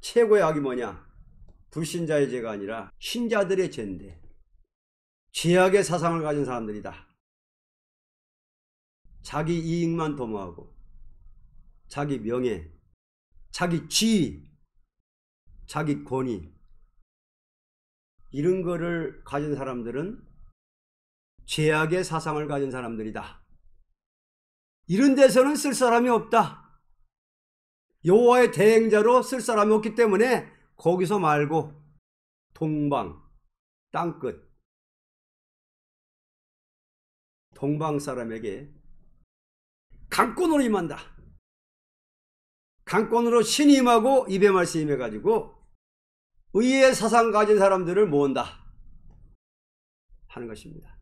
최고의 악이 뭐냐? 불신자의 죄가 아니라 신자들의 죄인데, 죄악의 사상을 가진 사람들이다. 자기 이익만 도모하고 자기 명예, 자기 지위, 자기 권위, 이런 거를 가진 사람들은 죄악의 사상을 가진 사람들이다. 이런 데서는 쓸 사람이 없다. 여호와의 대행자로 쓸 사람이 없기 때문에 거기서 말고 동방, 땅끝, 동방 사람에게 강권으로 임한다. 강권으로 신이 임하고 입의 말씀이 임해가지고 의의 사상 가진 사람들을 모은다 하는 것입니다.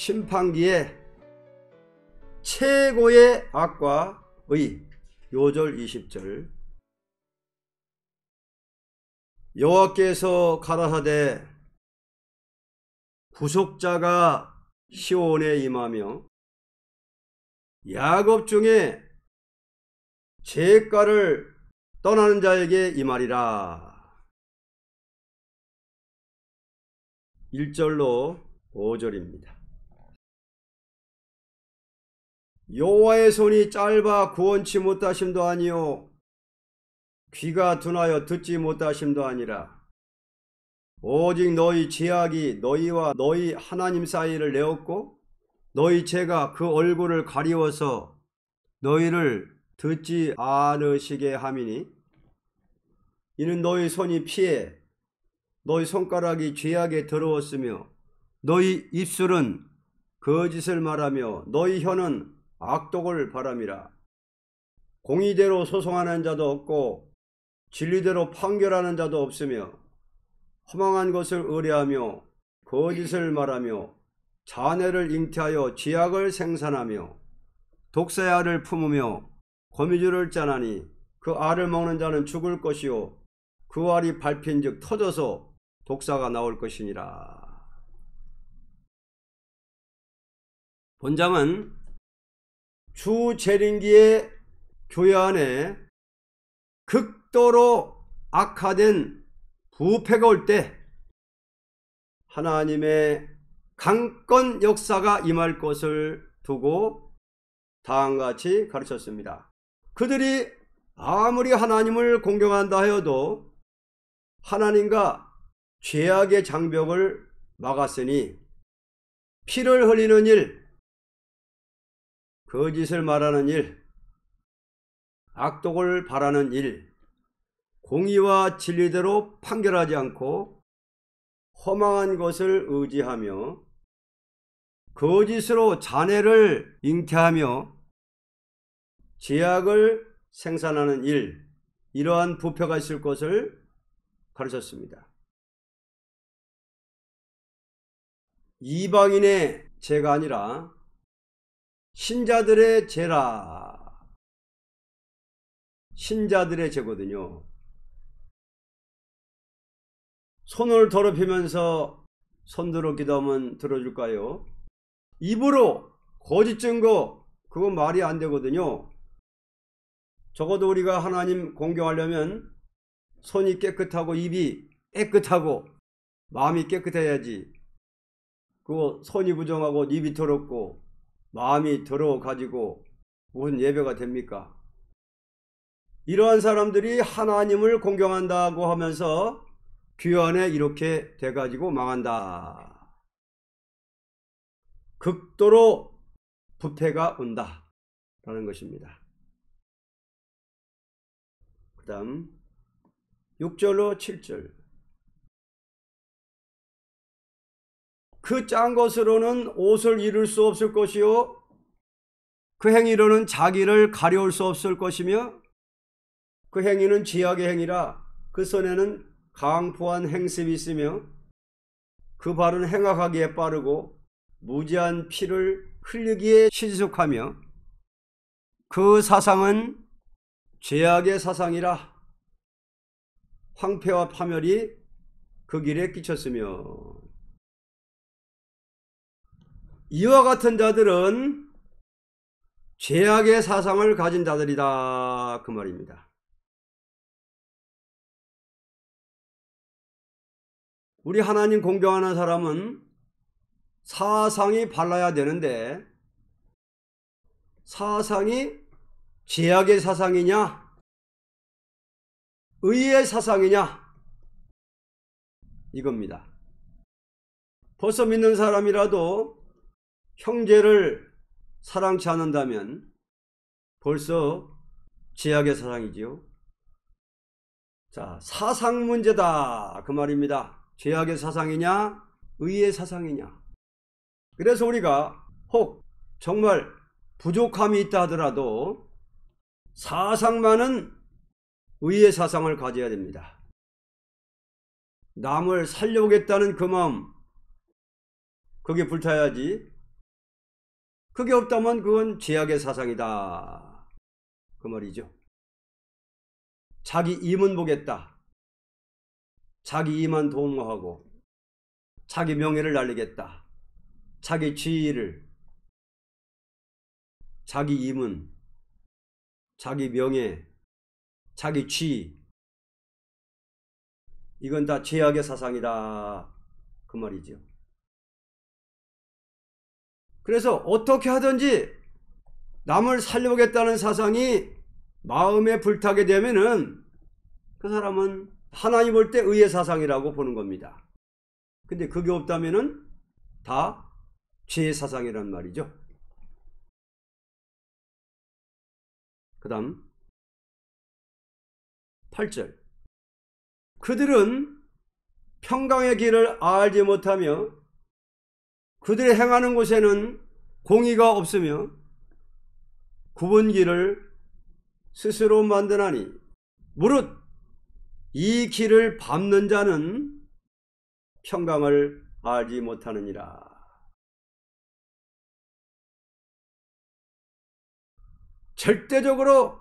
심판기에 최고의 악과 의. 요절 20절. 여호와께서 가라사대 구속자가 시온에 임하며 야곱 중에 죄가를 떠나는 자에게 임하리라. 1절로 5절입니다. 여호와의 손이 짧아 구원치 못하심도 아니요 귀가 둔하여 듣지 못하심도 아니라 오직 너희 죄악이 너희와 너희 하나님 사이를 내었고 너희 죄가 그 얼굴을 가리워서 너희를 듣지 않으시게 함이니 이는 너희 손이 피해 너희 손가락이 죄악에 더러웠으며 너희 입술은 거짓을 말하며 너희 혀는 악독을 바람이라. 공의대로 소송하는 자도 없고 진리대로 판결하는 자도 없으며 허망한 것을 의뢰하며 거짓을 말하며 잔해를 잉태하여 죄악을 생산하며 독사의 알을 품으며 거미줄을 짜나니 그 알을 먹는 자는 죽을 것이요 그 알이 밟힌즉 터져서 독사가 나올 것이니라. 본장은 주 재림기의 교회 안에 극도로 악화된 부패가 올 때 하나님의 강권 역사가 임할 것을 두고 다음같이 가르쳤습니다. 그들이 아무리 하나님을 공경한다 하여도 하나님과 죄악의 장벽을 막았으니 피를 흘리는 일, 거짓을 말하는 일, 악독을 바라는 일, 공의와 진리대로 판결하지 않고 허망한 것을 의지하며 거짓으로 잔해를 잉태하며 죄악을 생산하는 일, 이러한 부패가 있을 것을 가르쳤습니다. 이방인의 죄가 아니라 신자들의 죄라. 신자들의 죄거든요. 손을 더럽히면서 손들어 기도하면 들어줄까요? 입으로 거짓 증거, 그건 말이 안 되거든요. 적어도 우리가 하나님 공경하려면 손이 깨끗하고 입이 깨끗하고 마음이 깨끗해야지. 그거 손이 부정하고 입이 더럽고 마음이 더러워 가지고 무슨 예배가 됩니까? 이러한 사람들이 하나님을 공경한다고 하면서 교회 안에 이렇게 돼가지고 망한다. 극도로 부패가 온다 라는 것입니다. 그 다음 6절로 7절. 그 짠 것으로는 옷을 이룰 수 없을 것이요 그 행위로는 자기를 가려울 수 없을 것이며 그 행위는 죄악의 행위라 그 손에는 강포한 행습이 있으며 그 발은 행악하기에 빠르고 무지한 피를 흘리기에 신속하며 그 사상은 죄악의 사상이라 황폐와 파멸이 그 길에 끼쳤으며 이와 같은 자들은 죄악의 사상을 가진 자들이다 그 말입니다. 우리 하나님 공경하는 사람은 사상이 발라야 되는데 사상이 죄악의 사상이냐 의의 사상이냐 이겁니다. 벌써 믿는 사람이라도 형제를 사랑치 않는다면 벌써 죄악의 사상이지요. 자, 사상 문제다 그 말입니다. 죄악의 사상이냐 의의 사상이냐. 그래서 우리가 혹 정말 부족함이 있다 하더라도 사상만은 의의 사상을 가져야 됩니다. 남을 살려보겠다는 그 마음 그게 불타야지. 그게 없다면 그건 죄악의 사상이다 그 말이죠. 자기 이문 보겠다. 자기 이만 도모하고 자기 명예를 날리겠다. 자기 지위를 자기 이문 자기 명예 자기 지위 이건 다 죄악의 사상이다 그 말이죠. 그래서 어떻게 하든지 남을 살려보겠다는 사상이 마음에 불타게 되면은 그 사람은 하나님 볼 때 의의 사상이라고 보는 겁니다. 근데 그게 없다면은 다 죄의 사상이란 말이죠. 그 다음 8절. 그들은 평강의 길을 알지 못하며 그들이 행하는 곳에는 공의가 없으며 굽은 길을 스스로 만드나니 무릇 이 길을 밟는 자는 평강을 알지 못하느니라. 절대적으로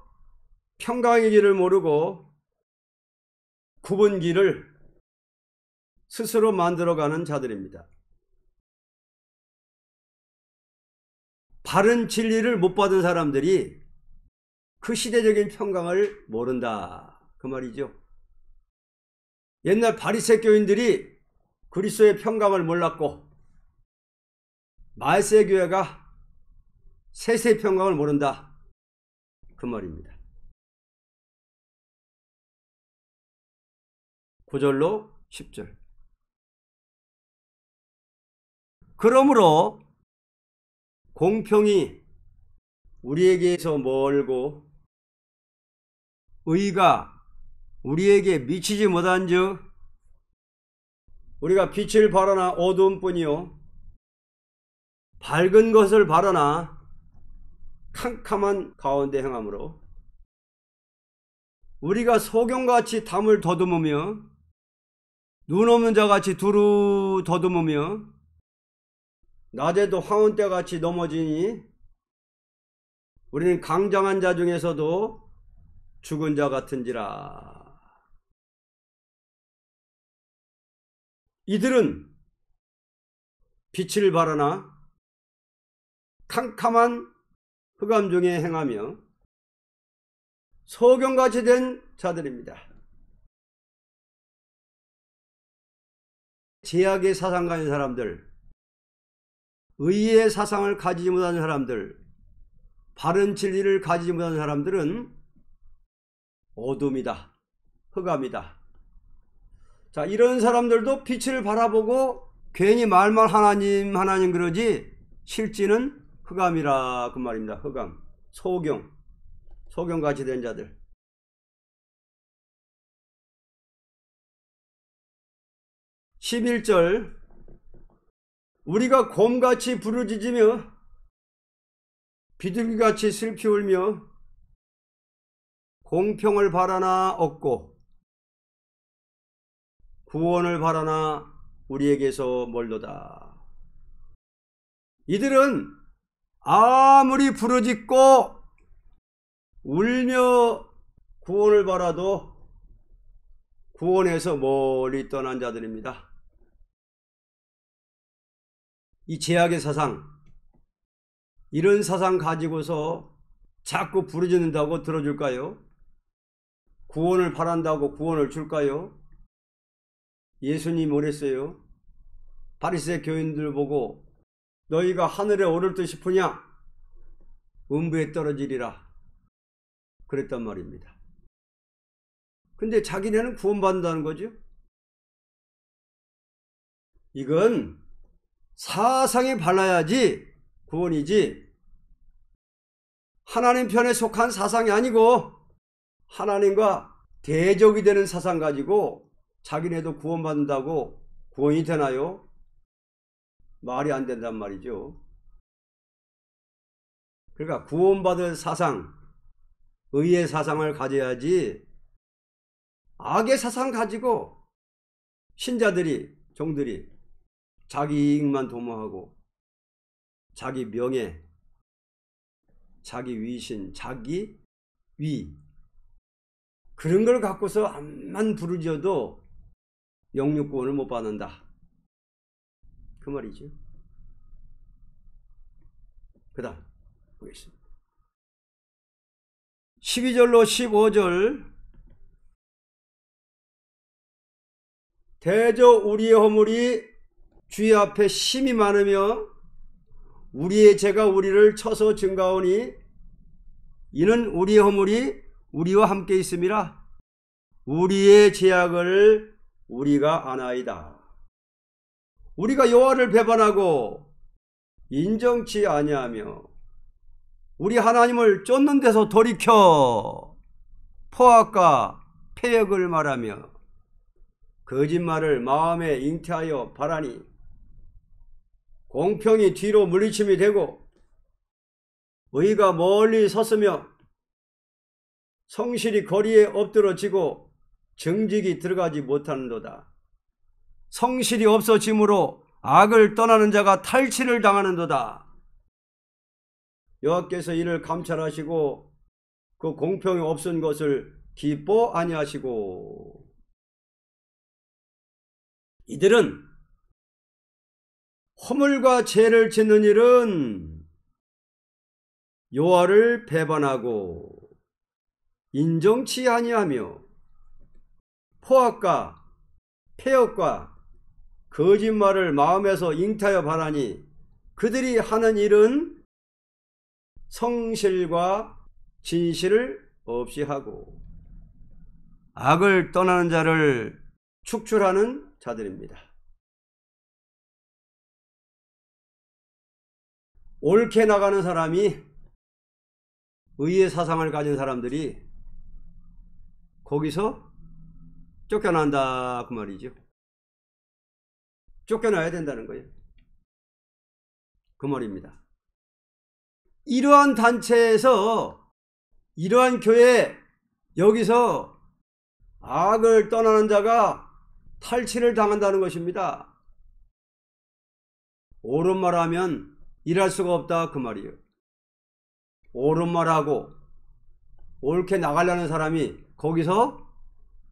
평강의 길을 모르고 굽은 길을 스스로 만들어가는 자들입니다. 바른 진리를 못 받은 사람들이 그 시대적인 평강을 모른다 그 말이죠. 옛날 바리새 교인들이 그리스도의 평강을 몰랐고 말세 교회가 세세의 평강을 모른다 그 말입니다. 9절로 10절. 그러므로 공평이 우리에게서 멀고 의가 우리에게 미치지 못한즉 우리가 빛을 바라나 어두움뿐이요 밝은 것을 바라나 캄캄한 가운데 행함으로 우리가 소경같이 담을 더듬으며 눈 없는 자같이 두루 더듬으며 낮에도 황혼때같이 넘어지니 우리는 강장한 자 중에서도 죽은 자 같은지라. 이들은 빛을 바라나 캄캄한 흑암 중에 행하며 소경같이 된 자들입니다. 죄악의 사상 가진 사람들, 의의 사상을 가지지 못하는 사람들, 바른 진리를 가지지 못하는 사람들은 어둠이다, 흑암이다. 자, 이런 사람들도 빛을 바라보고 괜히 말만 하나님 하나님 그러지 실지는 흑암이라 그 말입니다. 흑암, 소경같이 된 자들. 11절 우리가 곰같이 부르짖으며 비둘기같이 슬피 울며 공평을 바라나 없고 구원을 바라나 우리에게서 멀도다. 이들은 아무리 부르짖고 울며 구원을 바라도 구원에서 멀리 떠난 자들입니다. 이 죄악의 사상, 이런 사상 가지고서 자꾸 부르짖는다고 들어줄까요? 구원을 바란다고 구원을 줄까요? 예수님이 뭐랬어요? 바리새 교인들 보고 너희가 하늘에 오를 듯 싶으냐? 음부에 떨어지리라 그랬단 말입니다. 근데 자기네는 구원받는다는 거죠. 이건 사상에 발라야지 구원이지 하나님 편에 속한 사상이 아니고 하나님과 대적이 되는 사상 가지고 자기네도 구원받는다고 구원이 되나요? 말이 안 된단 말이죠. 그러니까 구원받을 사상, 의의 사상을 가져야지 악의 사상 가지고 신자들이, 종들이 자기 이익만 도모하고 자기 명예, 자기 위신, 자기 위 그런 걸 갖고서 암만 부르짖어도 영육구원을 못 받는다. 그 말이죠. 그 다음 보겠습니다. 12절로 15절 대저 우리의 허물이 주의 앞에 심히 많으며 우리의 죄가 우리를 쳐서 증가하오니 이는 우리의 허물이 우리와 함께 있음이라 우리의 죄악을 우리가 아나이다. 우리가 여호와를 배반하고 인정치 아니하며 우리 하나님을 쫓는 데서 돌이켜 포악과 패역을 말하며 거짓말을 마음에 잉태하여 바라니 공평이 뒤로 물리침이 되고 의가 멀리 섰으며 성실이 거리에 엎드러지고 정직이 들어가지 못하는도다. 성실이 없어짐으로 악을 떠나는 자가 탈취를 당하는도다. 여호와께서 이를 감찰하시고 그 공평이 없은 것을 기뻐 아니하시고 이들은 허물과 죄를 짓는 일은 여호와를 배반하고 인정치 아니하며 포악과 패역과 거짓말을 마음에서 잉태하여 바라니 그들이 하는 일은 성실과 진실을 없이 하고 악을 떠나는 자를 축출하는 자들입니다. 옳게 나가는 사람이 의의 사상을 가진 사람들이 거기서 쫓겨난다 그 말이죠. 쫓겨나야 된다는 거예요. 그 말입니다. 이러한 단체에서 이러한 교회 여기서 악을 떠나는 자가 탈취를 당한다는 것입니다. 옳은 말하면 일할 수가 없다 그 말이에요. 옳은 말하고 옳게 나가려는 사람이 거기서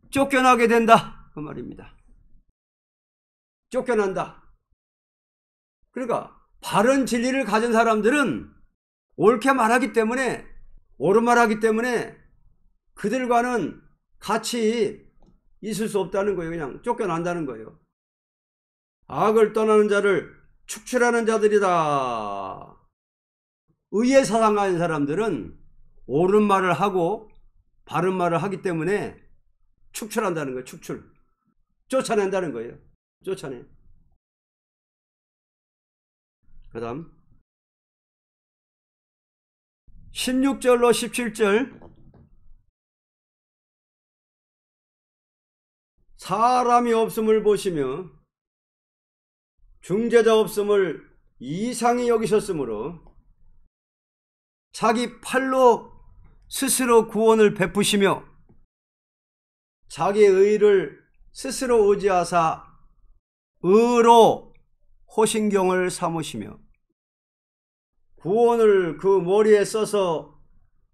쫓겨나게 된다 그 말입니다. 쫓겨난다. 그러니까 바른 진리를 가진 사람들은 옳게 말하기 때문에 옳은 말하기 때문에 그들과는 같이 있을 수 없다는 거예요. 그냥 쫓겨난다는 거예요. 악을 떠나는 자를 축출하는 자들이다. 의의 사상 가진 사람들은 옳은 말을 하고 바른 말을 하기 때문에 축출한다는 거예요. 축출. 쫓아낸다는 거예요. 쫓아내. 그 다음 16절로 17절 사람이 없음을 보시며 중재자 없음을 이상히 여기셨으므로 자기 팔로 스스로 구원을 베푸시며 자기의 의를 스스로 의지하사 의로 호신경을 삼으시며 구원을 그 머리에 써서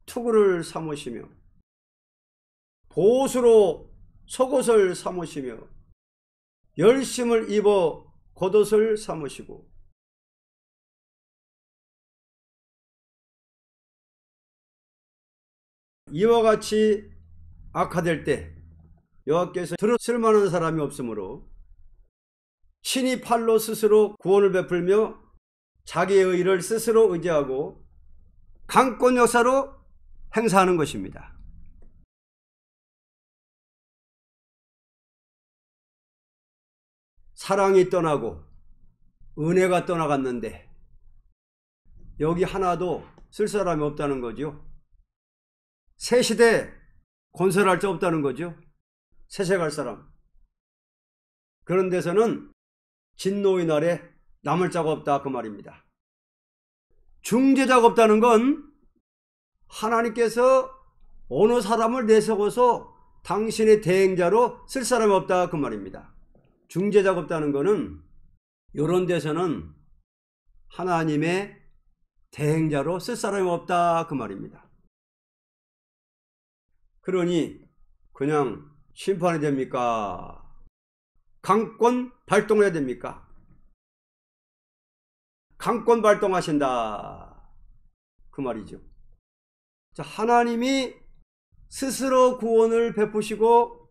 투구를 삼으시며 보수로 속옷을 삼으시며 열심을 입어 겉옷을 삼으시고 이와 같이 악화될 때 여호와께서 들었을 만한 사람이 없으므로 친히 팔로 스스로 구원을 베풀며 자기의 의를 스스로 의지하고 강권 역사로 행사하는 것입니다. 사랑이 떠나고 은혜가 떠나갔는데 여기 하나도 쓸 사람이 없다는 거죠. 새 시대 건설할 자 없다는 거죠. 세세 갈 사람. 그런 데서는 진노의 날에 남을 자가 없다 그 말입니다. 중재자가 없다는 건 하나님께서 어느 사람을 내세워서 당신의 대행자로 쓸 사람이 없다 그 말입니다. 중재자가 없다는 것은 이런 데서는 하나님의 대행자로 쓸 사람이 없다 그 말입니다. 그러니 그냥 심판이 됩니까? 강권 발동해야 됩니까? 강권 발동하신다 그 말이죠. 자, 하나님이 스스로 구원을 베푸시고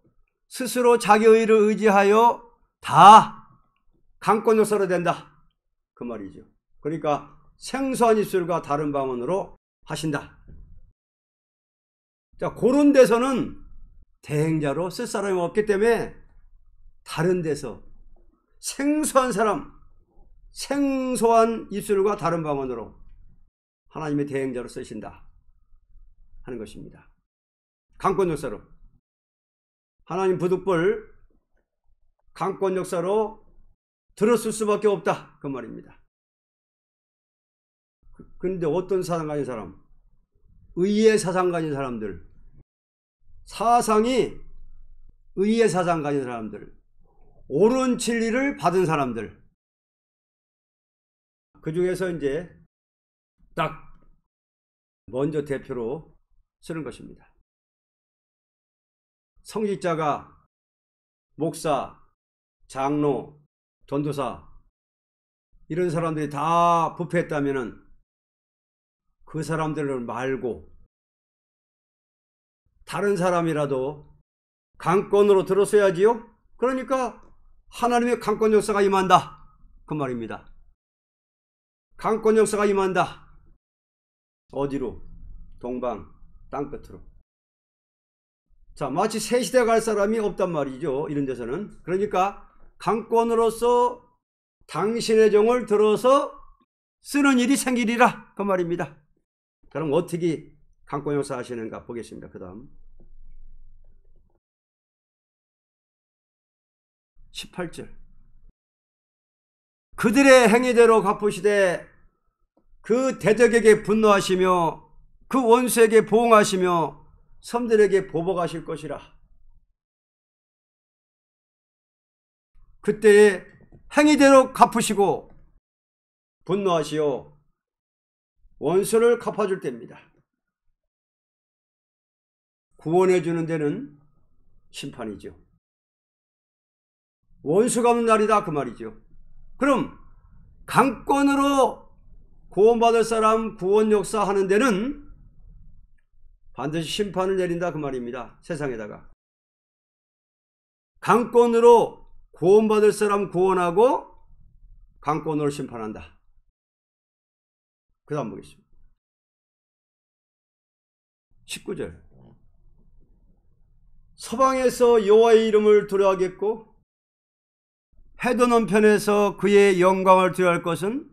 스스로 자기 의를 의지하여 다 강권 역사로 된다 그 말이죠. 그러니까 생소한 입술과 다른 방언으로 하신다. 자, 그런 데서는 대행자로 쓸 사람이 없기 때문에 다른 데서 생소한 사람, 생소한 입술과 다른 방언으로 하나님의 대행자로 쓰신다 하는 것입니다. 강권 역사로. 하나님 부득불 강권 역사로 들었을 수밖에 없다 그 말입니다. 그런데 어떤 사상 가진 사람, 의의 사상 가진 사람들, 사상이 의의 사상 가진 사람들, 옳은 진리를 받은 사람들, 그 중에서 이제 딱 먼저 대표로 쓰는 것입니다. 성직자가 목사, 장로, 전도사 이런 사람들이 다 부패했다면은 그 사람들을 말고 다른 사람이라도 강권으로 들었어야지요. 그러니까 하나님의 강권 역사가 임한다 그 말입니다. 강권 역사가 임한다. 어디로? 동방 땅끝으로. 자, 마치 새 시대 갈 사람이 없단 말이죠. 이런 데서는. 그러니까 강권으로서 당신의 종을 들어서 쓰는 일이 생기리라 그 말입니다. 그럼 어떻게 강권 역사 하시는가 보겠습니다. 그 다음 18절 그들의 행위대로 갚으시되 그 대적에게 분노하시며 그 원수에게 보응하시며 섬들에게 보복하실 것이라. 그때에 행위대로 갚으시고 분노하시어 원수를 갚아줄 때입니다. 구원해 주는 데는 심판이죠. 원수 갚는 날이다 그 말이죠. 그럼 강권으로 구원받을 사람 구원 역사 하는 데는 반드시 심판을 내린다 그 말입니다. 세상에다가 강권으로 구원받을 사람 구원하고 강권으로 심판한다. 그 다음 보겠습니다. 19절 서방에서 여호와의 이름을 두려워하겠고 해도는 편에서 그의 영광을 두려워할 것은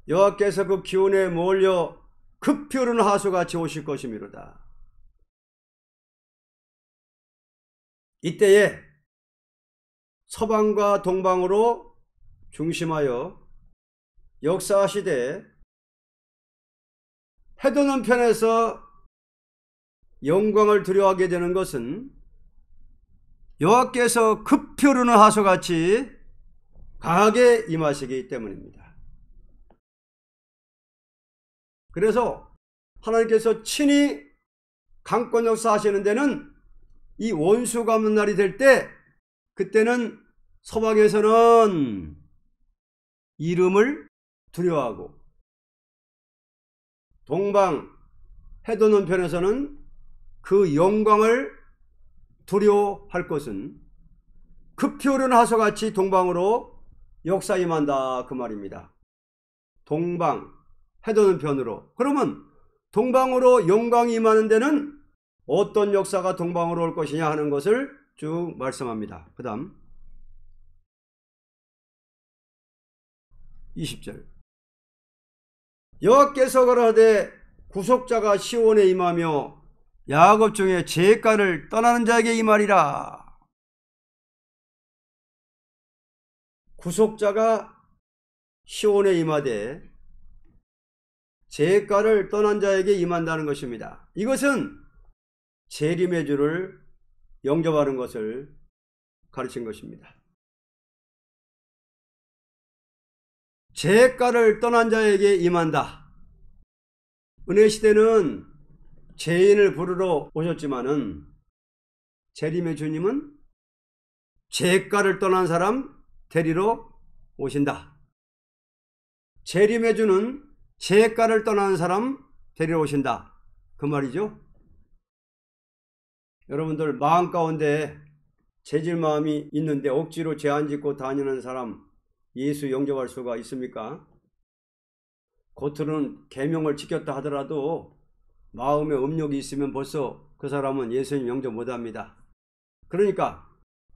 여호와께서 그 기온에 몰려 급히 오르는 하수같이 오실 것이미로다. 이때에 서방과 동방으로 중심하여 역사시대에 해도는 편에서 영광을 두려워하게 되는 것은 여호와께서 급히 오르는 하수같이 강하게 임하시기 때문입니다. 그래서 하나님께서 친히 강권 역사하시는 데는 이 원수가 없는 날이 될 때, 그때는 서방에서는 이름을 두려워하고 동방 해도는 편에서는 그 영광을 두려워할 것은 급히 오르는 하수같이 동방으로 역사 임한다, 그 말입니다. 동방 해도는 편으로. 그러면 동방으로 영광이 임하는 데는 어떤 역사가 동방으로 올 것이냐 하는 것을 쭉 말씀합니다. 그 다음 20절. 여호와께서 가라사대 구속자가 시온에 임하며 야곱 중에 죄가를 떠나는 자에게 임하리라. 구속자가 시온에 임하되 죄가를 떠난 자에게 임한다는 것입니다. 이것은 재림의 주를 영접하는 것을 가르친 것입니다. 죄가를 떠난 자에게 임한다. 은혜 시대는 죄인을 부르러 오셨지만은 재림의 주님은 죄가를 떠난 사람 데리러 오신다. 재림의 주는 죄가를 떠나는 사람 데리러 오신다, 그 말이죠. 여러분들 마음 가운데 죄질 마음이 있는데 억지로 죄 안 짓고 다니는 사람 예수 영접할 수가 있습니까? 겉으로는 계명을 지켰다 하더라도 마음에 음욕이 있으면 벌써 그 사람은 예수님 영접 못합니다. 그러니까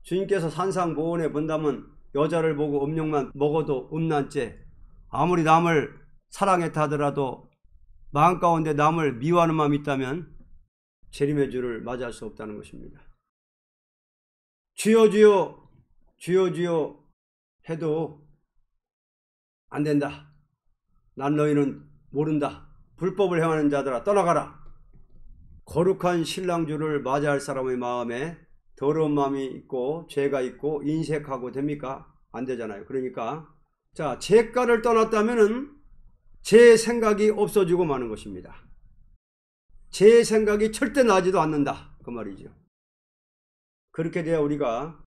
주님께서 산상보훈에 본다면 여자를 보고 음욕만 먹어도 음란죄, 아무리 남을 사랑했다 하더라도 마음 가운데 남을 미워하는 마음이 있다면 재림의 주를 맞이할 수 없다는 것입니다. 주여 주여 주여 주여 해도 안 된다. 난 너희는 모른다. 불법을 행하는 자들아 떠나가라. 거룩한 신랑주를 맞이할 사람의 마음에 더러운 마음이 있고 죄가 있고 인색하고 됩니까? 안 되잖아요. 그러니까 자, 죄가를 떠났다면은 제 생각이 없어지고 마는 것입니다. 제 생각이 절대 나지도 않는다, 그 말이죠. 그렇게 돼야 우리가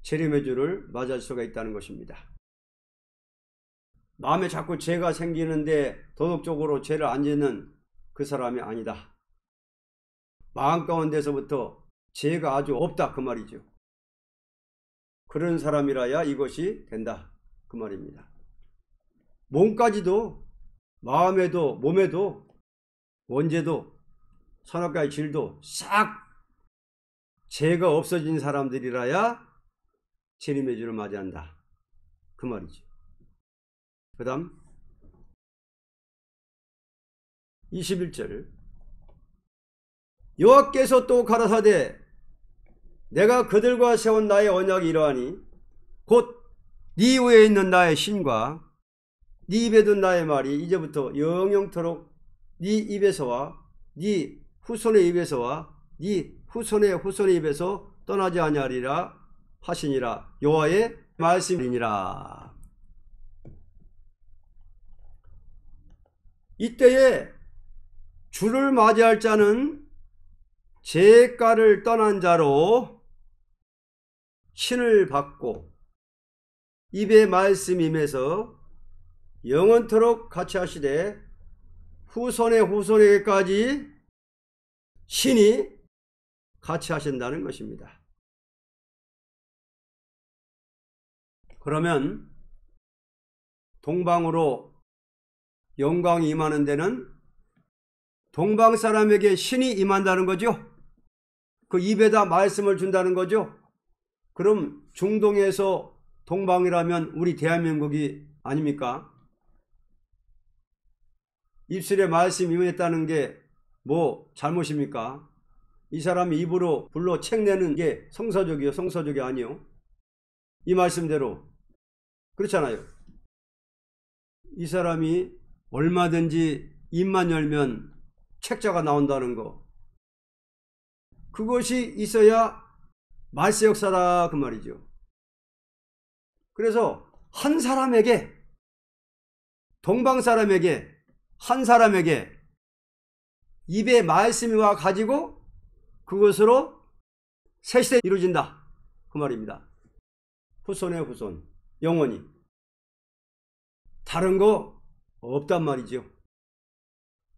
재림의 주를 맞이할 수가 있다는 것입니다. 마음에 자꾸 죄가 생기는데 도덕적으로 죄를 안 짓는 그 사람이 아니다. 마음 가운데서부터 죄가 아주 없다, 그 말이죠. 그런 사람이라야 이것이 된다, 그 말입니다. 몸까지도, 마음에도 몸에도 원죄도 선악과의 질도 싹 죄가 없어진 사람들이라야 재림의 주를 맞이한다, 그 말이죠. 그 다음 21절. 여호와께서 또 가라사대 내가 그들과 세운 나의 언약이 이러하니 곧 네 위에 있는 나의 신과 네 입에 든 나의 말이 이제부터 영영토록 네 입에서와 네 후손의 입에서와 네 후손의 후손의 입에서 떠나지 아니하리라 하시니라. 여호와의 말씀이니라. 이때에 주를 맞이할 자는 죄가를 떠난 자로 신을 받고 입의 말씀이 임해서 영원토록 같이 하시되 후손의 후손에게까지 신이 같이 하신다는 것입니다. 그러면 동방으로 영광이 임하는 데는 동방 사람에게 신이 임한다는 거죠. 그 입에다 말씀을 준다는 거죠. 그럼 중동에서 동방이라면 우리 대한민국이 아닙니까? 입술에 말씀이 임했다는 게 뭐 잘못입니까? 이 사람이 입으로 불러 책 내는 게 성서적이요, 성서적이 아니요? 이 말씀대로 그렇잖아요. 이 사람이 얼마든지 입만 열면 책자가 나온다는 거, 그것이 있어야 말세 역사다 그 말이죠. 그래서 한 사람에게, 동방 사람에게, 한 사람에게 입에 말씀이 와 가지고 그것으로 새 시대 이루어진다 그 말입니다. 후손의 후손, 영원히. 다른 거 없단 말이죠.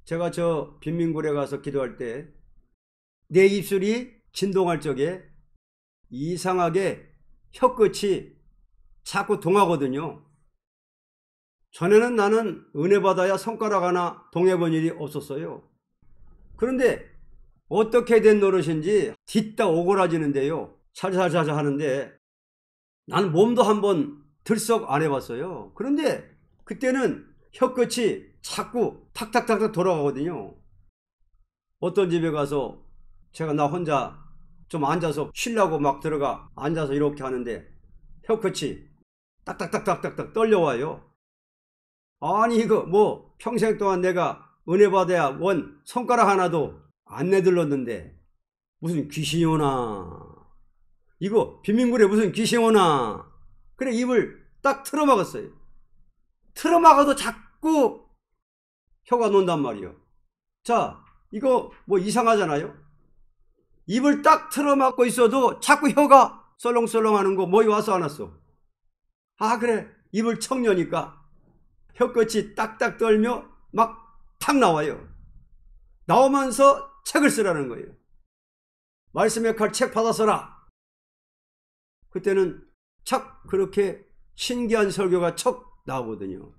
제가 저 빈민굴에 가서 기도할 때 내 입술이 진동할 적에 이상하게 혀끝이 자꾸 동하거든요. 전에는 나는 은혜 받아야 손가락 하나 동해본 일이 없었어요. 그런데 어떻게 된 노릇인지 뒤따 오그라지는데요. 살살살살 하는데 나는 몸도 한번 들썩 안 해봤어요. 그런데 그때는 혀끝이 자꾸 탁탁탁탁 돌아가거든요. 어떤 집에 가서 제가 나 혼자 좀 앉아서 쉬려고 막 들어가 앉아서 이렇게 하는데 혀끝이 딱딱딱딱딱 떨려와요. 아니 이거 뭐 평생 동안 내가 은혜 받아야 원 손가락 하나도 안 내들렀는데 무슨 귀신이 오나, 이거 빈민굴에 무슨 귀신이 오나. 그래 입을 딱 틀어막았어요. 틀어막아도 자꾸 혀가 논단 말이요. 자, 이거 뭐 이상하잖아요. 입을 딱 틀어막고 있어도 자꾸 혀가 썰렁썰렁 하는 거 뭐이 와서 안 왔어. 아 그래, 입을 척 여니까 혀끝이 딱딱 떨며 막 탁 나와요. 나오면서 책을 쓰라는 거예요. 말씀의 칼 책 받아 써라. 그때는 착 그렇게 신기한 설교가 척 나오거든요.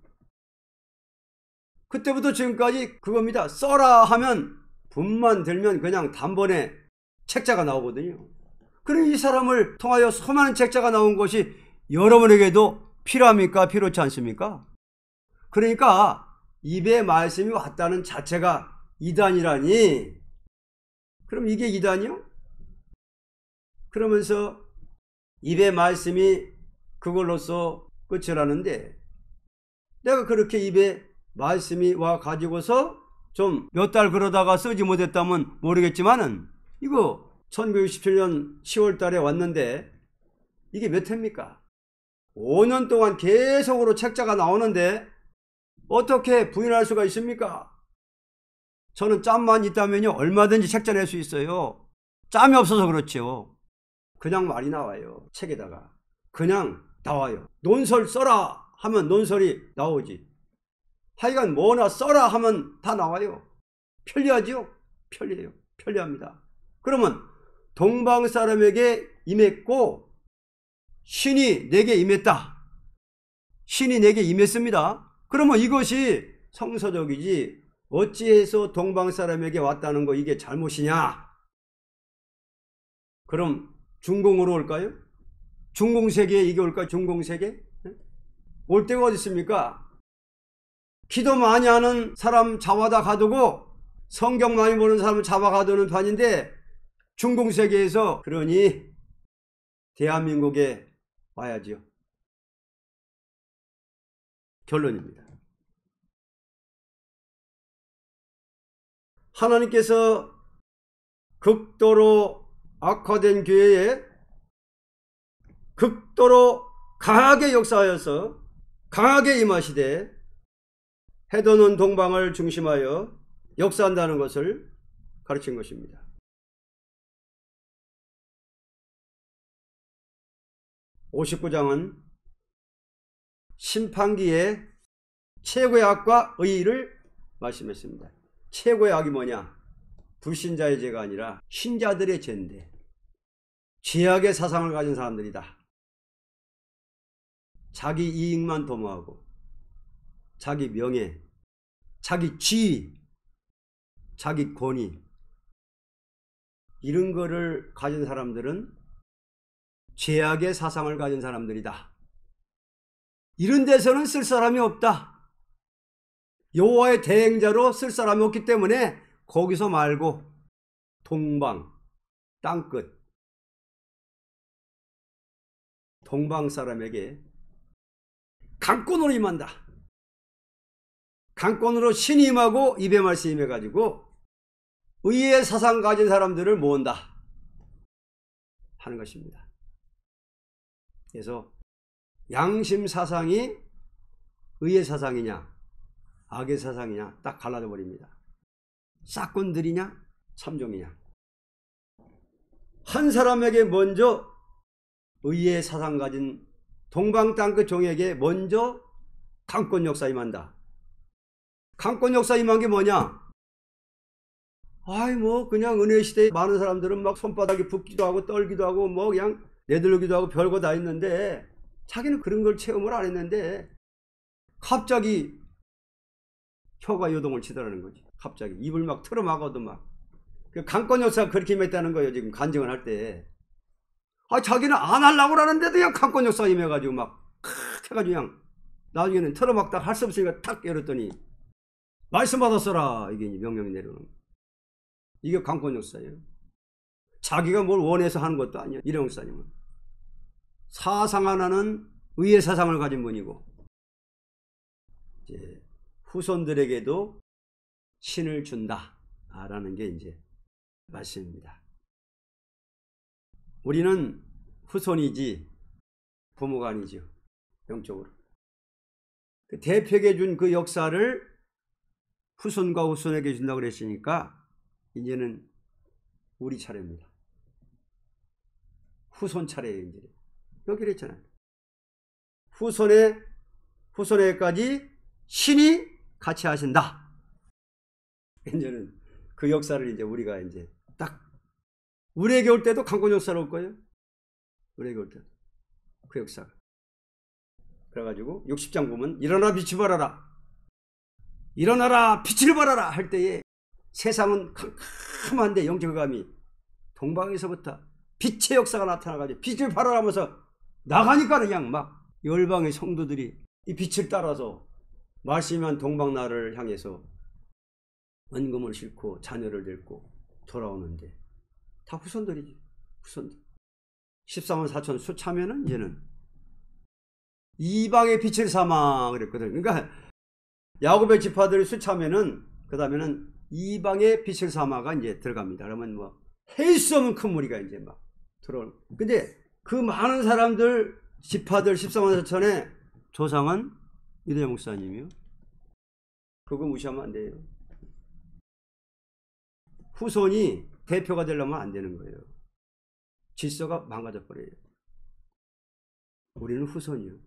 그때부터 지금까지 그겁니다. 써라 하면 분만 들면 그냥 단번에 책자가 나오거든요. 그럼 이 사람을 통하여 수많은 책자가 나온 것이 여러분에게도 필요합니까? 필요치 않습니까? 그러니까 입에 말씀이 왔다는 자체가 이단이라니. 그럼 이게 이단이요? 그러면서 입에 말씀이 그걸로써 끝이라는데, 내가 그렇게 입에 말씀이 와 가지고서 좀 몇 달 그러다가 쓰지 못했다면 모르겠지만은 이거 1967년 10월 달에 왔는데 이게 몇 해입니까? 5년 동안 계속으로 책자가 나오는데 어떻게 부인할 수가 있습니까? 저는 짬만 있다면요 얼마든지 책자 낼 수 있어요. 짬이 없어서 그렇죠. 그냥 말이 나와요. 책에다가 그냥 나와요. 논설 써라 하면 논설이 나오지. 하여간 뭐나 써라 하면 다 나와요. 편리하죠? 편리해요. 편리합니다. 그러면 동방 사람에게 임했고 신이 내게 임했다. 신이 내게 임했습니다. 그러면 이것이 성서적이지 어찌해서 동방 사람에게 왔다는 거 이게 잘못이냐? 그럼 중공으로 올까요? 중공세계에 이게 올까요? 중공세계? 올 데가 어디 있습니까? 기도 많이 하는 사람 잡아다 가두고 성경 많이 보는 사람 잡아 가두는 판인데 중공세계에서 그러니 대한민국에 와야지요. 결론입니다. 하나님께서 극도로 악화된 교회에 극도로 강하게 역사하여서 강하게 임하시되 해도는 동방을 중심하여 역사한다는 것을 가르친 것입니다. 59장은 심판기에 최고의 악과 의의를 말씀했습니다. 최고의 악이 뭐냐? 불신자의 죄가 아니라 신자들의 죄인데 죄악의 사상을 가진 사람들이다. 자기 이익만 도모하고 자기 명예, 자기 지위, 자기 권위 이런 거를 가진 사람들은 죄악의 사상을 가진 사람들이다. 이런 데서는 쓸 사람이 없다. 여호와의 대행자로 쓸 사람이 없기 때문에 거기서 말고 동방, 땅끝, 동방 사람에게 강권으로 임한다. 강권으로 신이 임하고 입의 말씀이 임해가지고 의의 사상 가진 사람들을 모은다 하는 것입니다. 그래서 양심 사상이 의의 사상이냐 악의 사상이냐 딱 갈라져 버립니다. 싹군들이냐 참종이냐. 한 사람에게 먼저 의의 사상 가진 동방 땅끝 종에게 먼저 강권 역사 임한다. 강권 역사 임한 게 뭐냐? 아이 뭐 그냥 은혜 시대에 많은 사람들은 막 손바닥이 붓기도 하고 떨기도 하고 뭐 그냥 내들기도 하고 별거 다 있는데 자기는 그런 걸 체험을 안 했는데 갑자기 혀가 요동을 치더라는 거지. 갑자기 입을 막 틀어막아도 막 그 강권 역사가 그렇게 임했다는 거예요. 지금 간증을 할 때. 아 자기는 안 하려고 하는데도 그냥 강권 역사 임해가지고 막 해가지고 그냥 나중에는 틀어막다 할 수 없으니까 탁 열었더니 말씀 받았어라 이게 명령이 내려오는 거예요. 이게 강권 역사예요. 자기가 뭘 원해서 하는 것도 아니에요. 이런 역사님은 사상 하나는 의의 사상을 가진 분이고 이제 후손들에게도 신을 준다라는 게 이제 말씀입니다. 우리는 후손이지 부모가 아니죠. 영적으로. 그 대표에게 준 그 역사를 후손과 후손에게 준다고 그랬으니까 이제는 우리 차례입니다. 후손 차례예요. 이제 여기 그랬잖아요. 후손에까지 신이 같이 하신다. 이제는 그 역사를 이제 우리가 이제 딱 우리에게 올 때도 강권 역사로 올 거예요. 우리에게 올 때도 그 역사가. 그래가지고 60장 보면 일어나 빛을 발하라. 일어나라 빛을 발하라 할 때에 세상은 캄캄한데 영적의 감이 동방에서부터 빛의 역사가 나타나가지고 빛을 발하라 하면서 나가니까 그냥 막 열방의 성도들이 이 빛을 따라서 말씀한 동방나라를 향해서 은금을 싣고 자녀를 데리고 돌아오는데 다 후손들이지. 후손들. 14만 4천 수차면은 이제는 이방의 빛을 삼아 그랬거든. 그러니까 야곱의 지파들이 수차면은 그 다음에는 이방의 빛을 삼아가 이제 들어갑니다. 그러면 뭐 헬 수 없는 큰 무리가 이제 막 들어오는. 근데 그 많은 사람들 지파들 14만 4천의 조상은 이대영 목사님이요. 그거 무시하면 안 돼요. 후손이 대표가 되려면 안 되는 거예요. 질서가 망가져 버려요. 우리는 후손이요.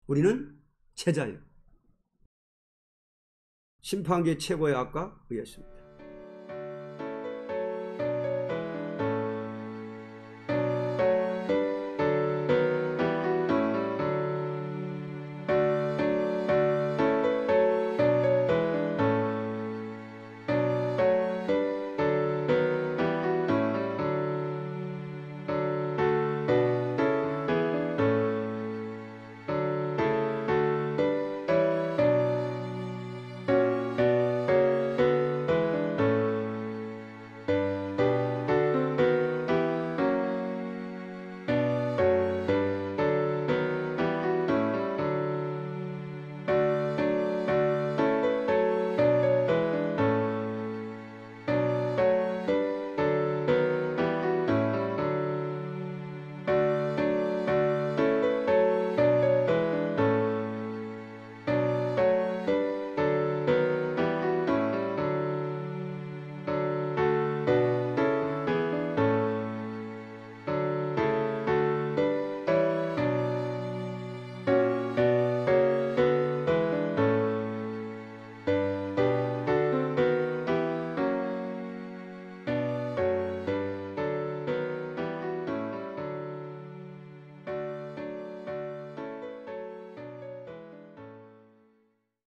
우리는 제자예요. 심판계 최고의 악과 의였습니다.